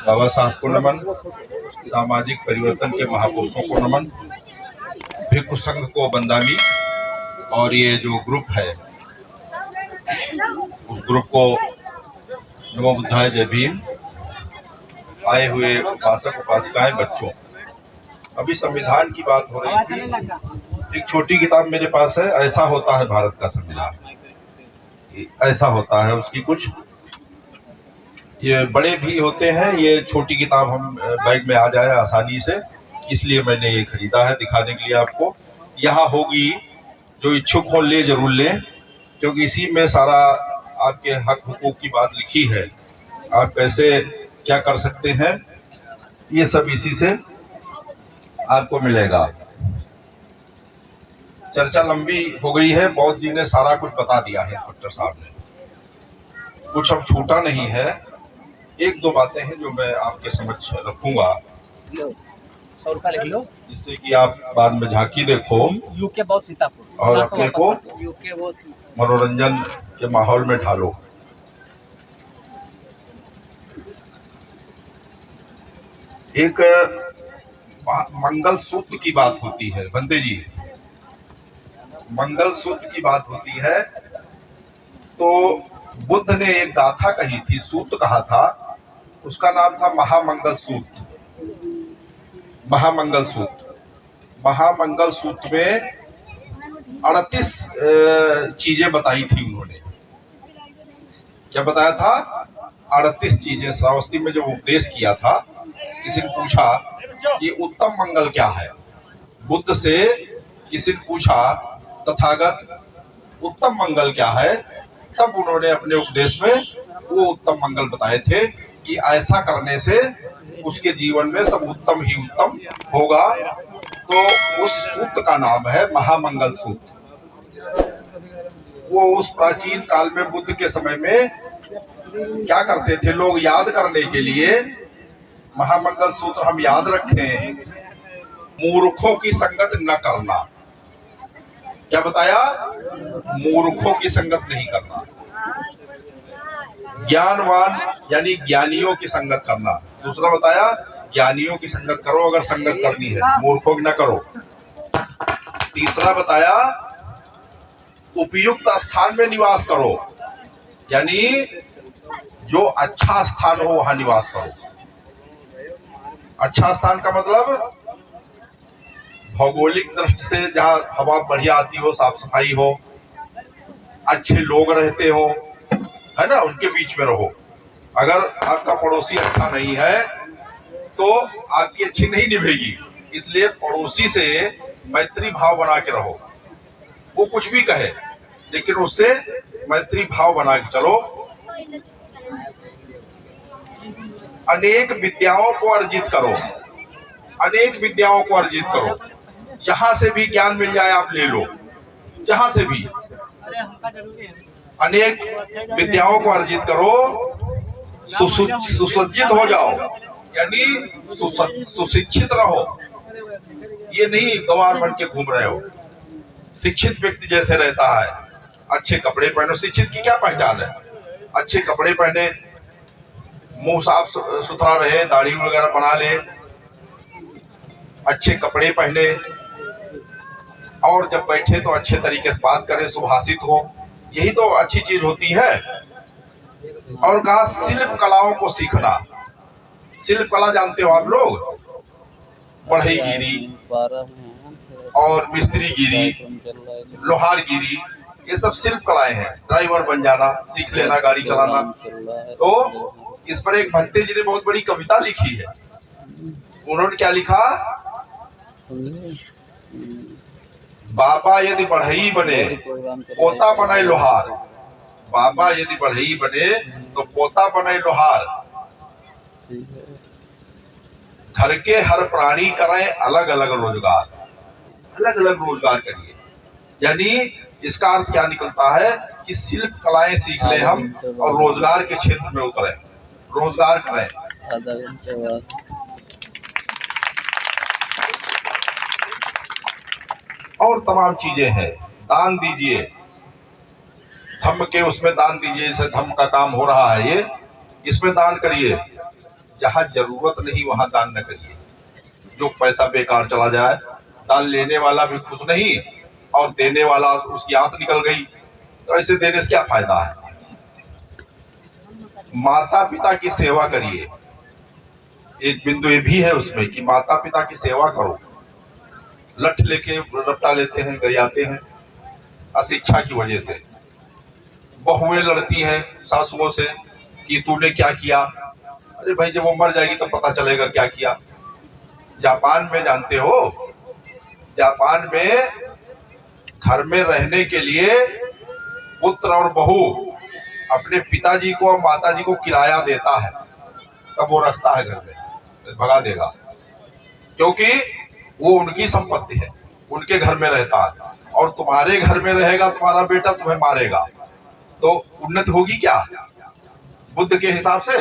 बाबा साहब को नमन, सामाजिक परिवर्तन के महापुरुषों को नमन, भिक्षु संघ को बंदामी, और ये जो ग्रुप है उस ग्रुप को नमो बुद्धाय जय भीम। आए हुए उपासक उपासिकाएं, बच्चों, अभी संविधान की बात हो रही थी। एक छोटी किताब मेरे पास है, ऐसा होता है भारत का संविधान, ऐसा होता है। उसकी कुछ ये बड़े भी होते हैं, ये छोटी किताब हम बैग में आ जाए आसानी से, इसलिए मैंने ये खरीदा है दिखाने के लिए आपको। यहाँ होगी, जो इच्छुक हो ले जरूर लें, क्योंकि इसी में सारा आपके हक हुकूक की बात लिखी है। आप कैसे क्या कर सकते हैं, ये सब इसी से आपको मिलेगा। चर्चा लंबी हो गई है, बौद्ध जी ने सारा कुछ बता दिया है, इंस्पेक्टर साहब ने, कुछ अब छूटा नहीं है। एक दो बातें हैं जो मैं आपके समक्ष रखूंगा, जिससे कि आप बाद में झांकी देखो और अपने को मनोरंजन के माहौल में ढालो। एक मंगल सूत्र की बात होती है, बंदे जी, मंगल सूत्र की बात होती है। तो बुद्ध ने एक गाथा कही थी, सूत्र कहा था, उसका नाम था महामंगल सूत्र। महामंगल सूत्र, महामंगल सूत्र में 38 चीजें बताई थी उन्होंने। क्या बताया था? 38 चीजें। श्रावस्ती में जब उपदेश किया था, किसी ने पूछा कि उत्तम मंगल क्या है, बुद्ध से किसी ने पूछा तथागत उत्तम मंगल क्या है, तब उन्होंने अपने उपदेश में वो उत्तम मंगल बताए थे कि ऐसा करने से उसके जीवन में सब उत्तम ही उत्तम होगा। तो उस सूत्र का नाम है महामंगल सूत्र। वो उस प्राचीन काल में बुद्ध के समय में क्या करते थे लोग, याद करने के लिए महामंगल सूत्र हम याद रखें, मूर्खों की संगत न करना। क्या बताया? मूर्खों की संगत नहीं करना, ज्ञानवान यानी ज्ञानियों की संगत करना। दूसरा बताया, ज्ञानियों की संगत करो अगर संगत करनी है, मूर्खों की न करो। तीसरा बताया, उपयुक्त स्थान में निवास करो, यानी जो अच्छा स्थान हो वहां निवास करो। अच्छा स्थान का मतलब भौगोलिक दृष्टि से जहाँ हवा बढ़िया आती हो, साफ सफाई हो, अच्छे लोग रहते हो, है ना, उनके बीच में रहो। अगर आपका पड़ोसी अच्छा नहीं है तो आपकी अच्छी नहीं निभेगी, इसलिए पड़ोसी से मैत्री भाव बना के रहो। वो कुछ भी कहे लेकिन उससे मैत्री भाव बना के चलो। अनेक विद्याओं को अर्जित करो, अनेक विद्याओं को अर्जित करो। जहां से भी ज्ञान मिल जाए आप ले लो, जहां से भी। अनेक विद्याओं को अर्जित करो, सुसज्जित हो जाओ, यानी सुशिक्षित रहो। ये नहीं गंवार बन के घूम रहे हो। शिक्षित व्यक्ति जैसे रहता है, अच्छे कपड़े पहनो। शिक्षित की क्या पहचान है? अच्छे कपड़े पहने, मुंह साफ सुथरा रहे, दाढ़ी वगैरह बना ले, अच्छे कपड़े पहने, और जब बैठे तो अच्छे तरीके से बात करे, सुभाषित हो। यही तो अच्छी चीज होती है। और कहा शिल्प कलाओं को सीखना। शिल्प कला जानते हो आप लोग? बढ़ईगिरी और मिस्त्रीगिरी, लोहारगिरी, ये सब शिल्प कलाएं हैं। ड्राइवर बन जाना, सीख लेना गाड़ी चलाना। तो इस पर एक भंते जी ने बहुत बड़ी कविता लिखी है। उन्होंने क्या लिखा? बाबा यदि बढ़ई बने पोता बने लोहार। बाबा यदि बढ़ई बने तो पोता बने लोहार। घर के हर प्राणी करें अलग अलग रोजगार, अलग अलग रोजगार करिए। यानी इसका अर्थ क्या निकलता है कि शिल्प कलाएं सीख ले हम और रोजगार के क्षेत्र में उतरे, रोजगार करें। और तमाम चीजें हैं। दान दीजिए, धम्म के उसमें दान दीजिए। जैसे धम्म का काम हो रहा है, ये इसमें दान करिए। जहाँ जरूरत नहीं वहां दान न करिए, जो पैसा बेकार चला जाए। दान लेने वाला भी खुश नहीं और देने वाला उसकी आंत निकल गई, तो ऐसे देने से क्या फायदा है। माता पिता की सेवा करिए, एक बिंदु ये भी है उसमें कि माता पिता की सेवा करो। लठ लेके रट्टा लेते हैं, गरियाते हैं अशिक्षा की वजह से। बहुएं लड़ती हैं सासुओं से कि तूने क्या किया। अरे भाई, जब वो मर जाएगी तब पता चलेगा क्या किया। जापान में जानते हो, जापान में घर में रहने के लिए पुत्र और बहू अपने पिताजी को और माताजी को किराया देता है, तब वो रखता है घर में, भगा देगा, क्योंकि वो उनकी संपत्ति है, उनके घर में रहता है। और तुम्हारे घर में रहेगा तुम्हारा बेटा, तुम्हें मारेगा, तो उन्नति होगी क्या? बुद्ध के हिसाब से,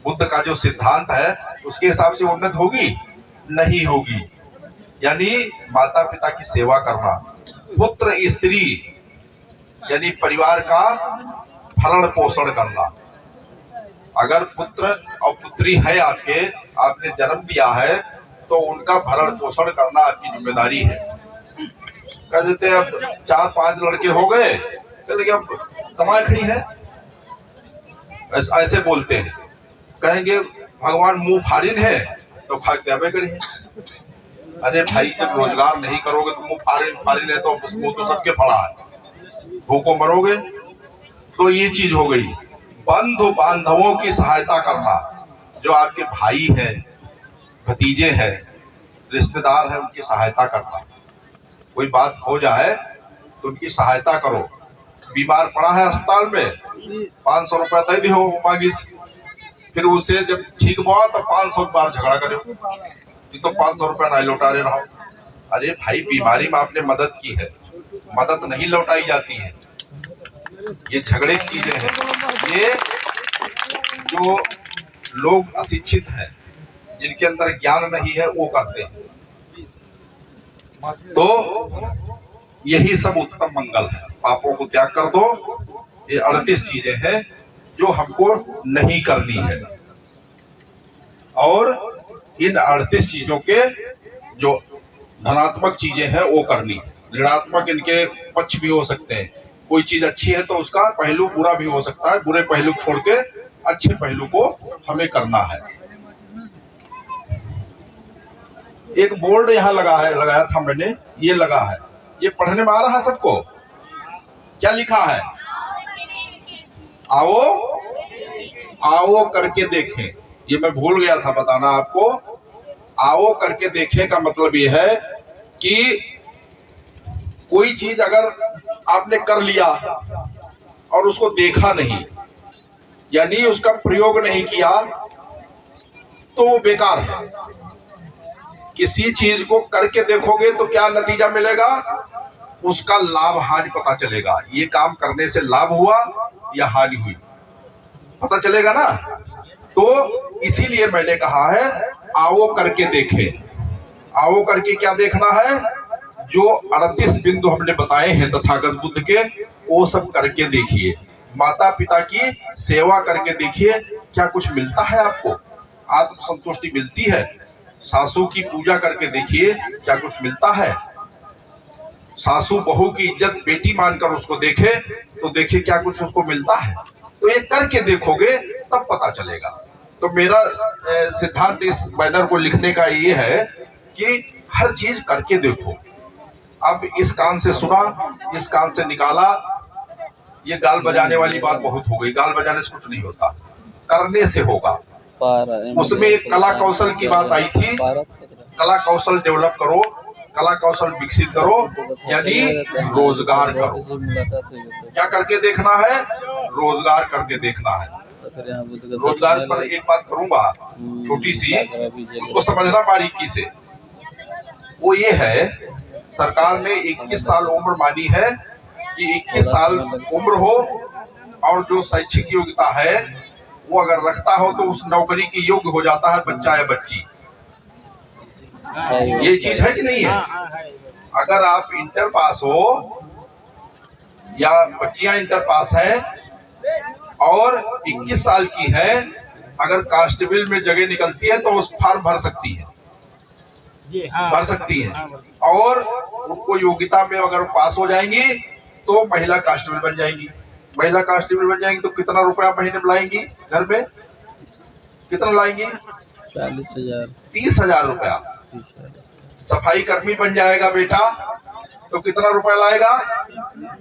बुद्ध का जो सिद्धांत है उसके हिसाब से उन्नति होगी? नहीं होगी। यानी माता पिता की सेवा करना, पुत्र स्त्री यानी परिवार का भरण पोषण करना। अगर पुत्र और पुत्री है आपके, आपने जन्म दिया है, तो उनका भरण पोषण करना आपकी जिम्मेदारी है। कह देते हैं अब 4-5 लड़के हो गए, कहते अब कमाई खड़ी है, ऐसे बोलते हैं। कहेंगे भगवान मुंह फारिन है तो खा त्याबे करिए। अरे भाई, जब रोजगार नहीं करोगे तो मुंह फारिन है तो मुंह तो सबके पड़ा है, भूखों मरोगे। तो ये चीज हो गई। बंधु बांधवों की सहायता करना, जो आपके भाई हैं, भतीजे हैं, रिश्तेदार हैं, उनकी सहायता करना। कोई बात हो जाए तो उनकी सहायता करो। बीमार पड़ा है अस्पताल में, 500 रुपया दे दो मांगिस, फिर उसे जब ठीक हुआ तो 500 बार झगड़ा करे, तो 500 रुपया नहीं लौटा रहे रहो। अरे भाई, बीमारी में आपने मदद की है, मदद नहीं लौटाई जाती है। ये झगड़े की चीजें हैं। ये जो लोग अशिक्षित हैं, जिनके अंदर ज्ञान नहीं है, वो करते हैं। तो यही सब उत्तम मंगल है। पापों को त्याग कर दो। ये 38 चीजें हैं जो हमको नहीं करनी है, और इन 38 चीजों के जो धनात्मक चीजें हैं वो करनी है। ऋणात्मक इनके पक्ष भी हो सकते हैं। कोई चीज अच्छी है तो उसका पहलू बुरा भी हो सकता है, बुरे पहलू छोड़ के अच्छे पहलू को हमें करना है। एक बोर्ड यहाँ लगाया था मैंने, ये लगा है, ये पढ़ने में आ रहा है सबको? क्या लिखा है? आओ आओ करके देखें। ये मैं भूल गया था बताना आपको। आओ करके देखें का मतलब ये है कि कोई चीज अगर आपने कर लिया और उसको देखा नहीं, यानी उसका प्रयोग नहीं किया, तो वो बेकार है। किसी चीज को करके देखोगे तो क्या नतीजा मिलेगा? उसका लाभ हानि पता चलेगा। ये काम करने से लाभ हुआ या हानि हुई, पता चलेगा ना। तो इसीलिए मैंने कहा है आओ करके देखें। आओ करके क्या देखना है? जो 38 बिंदु हमने बताए हैं तथागत बुद्ध के, वो सब करके देखिए। माता पिता की सेवा करके देखिए, क्या कुछ मिलता है आपको? आत्म संतुष्टि मिलती है? सासू की पूजा करके देखिए, क्या कुछ मिलता है? सासू बहू की इज्जत बेटी मानकर उसको देखे तो देखिए क्या कुछ उसको मिलता है। तो ये करके देखोगे तब पता चलेगा। तो मेरा सिद्धांत इस बैनर को लिखने का ये है कि हर चीज करके देखो। अब इस कान से सुना, इस कान से निकाला, ये गाल बजाने वाली बात बहुत हो गई। गाल बजाने से कुछ नहीं होता, करने से होगा। उसमें एक कला कौशल की बात आई थी। कला कौशल डेवलप करो, कला कौशल विकसित करो, यानी रोजगार करो। क्या करके देखना है? रोजगार करके देखना है। रोजगार पर एक बात करूंगा छोटी सी, उसको समझना बारीकी से। वो ये है, सरकार ने 21 साल उम्र मानी है कि 21 साल उम्र हो और जो शैक्षिक योग्यता है वो अगर रखता हो तो उस नौकरी की योग्य हो जाता है बच्चा या बच्ची। ये चीज है कि नहीं है? अगर आप इंटर पास हो या बच्चियां इंटर पास है और 21 साल की है, अगर कांस्टेबल में जगह निकलती है तो उस फॉर्म भर सकती है जी हाँ, भर सकती है। और उनको योग्यता में अगर पास हो जाएंगी तो महिला कांस्टेबल बन जाएंगी। महिला कांस्टेबल बन जाएंगी तो कितना रुपया महीने में लाएंगी? घर में कितना लाएंगी? 40,000 30,000 रुपया। सफाई कर्मी बन जाएगा बेटा तो कितना रुपया लाएगा?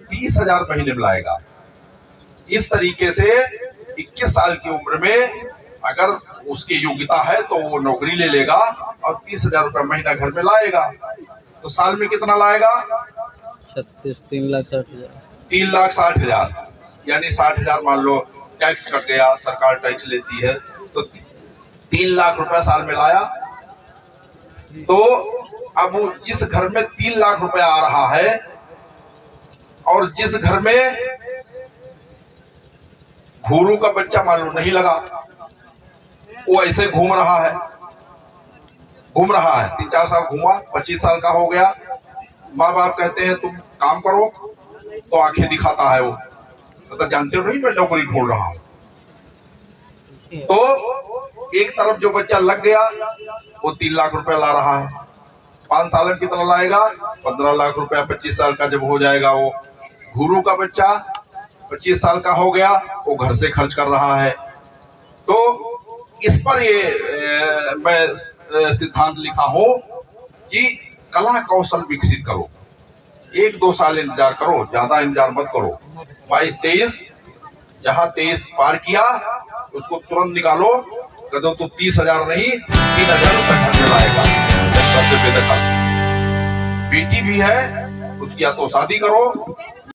30,000 महीने में लाएगा। इस तरीके से 21 साल की उम्र में अगर उसकी योग्यता है तो वो नौकरी ले लेगा और 30,000 रुपया महीना घर में लाएगा। तो साल में कितना लाएगा? 3,60,000। 3,60,000 यानी 60,000 मान लो टैक्स कट गया, सरकार टैक्स लेती है तो 3 लाख रुपया साल में लाया। तो अब जिस घर में 3 लाख रुपया आ रहा है और जिस घर में घूरू का बच्चा मान लो नहीं लगा, वो ऐसे घूम रहा है 3-4 साल घूमा, 25 साल का हो गया, माँ बाप कहते हैं तुम काम करो तो आंखें दिखाता है वो, तो जानते हो नहीं मैं नौकरी ढूंढ रहा हूं। तो एक तरफ जो बच्चा लग गया वो 3 लाख रुपया ला रहा है, 5 साल में कितना लाएगा? 15 लाख रुपया। 25 साल का जब हो जाएगा वो घूरू का बच्चा 25 साल का हो गया, वो घर से खर्च कर रहा है। तो इस पर ये मैं सिद्धांत लिखा हूं कि कला कौशल विकसित करो, 1-2 साल इंतजार करो, ज्यादा इंतजार मत करो। 22-23 जहां 23 पार किया उसको तुरंत निकालो, कह दो तो 30,000 नहीं 3,000 रुपया घर में लाएगा। सबसे बेदखल बेटी भी है उसकी या तो शादी करो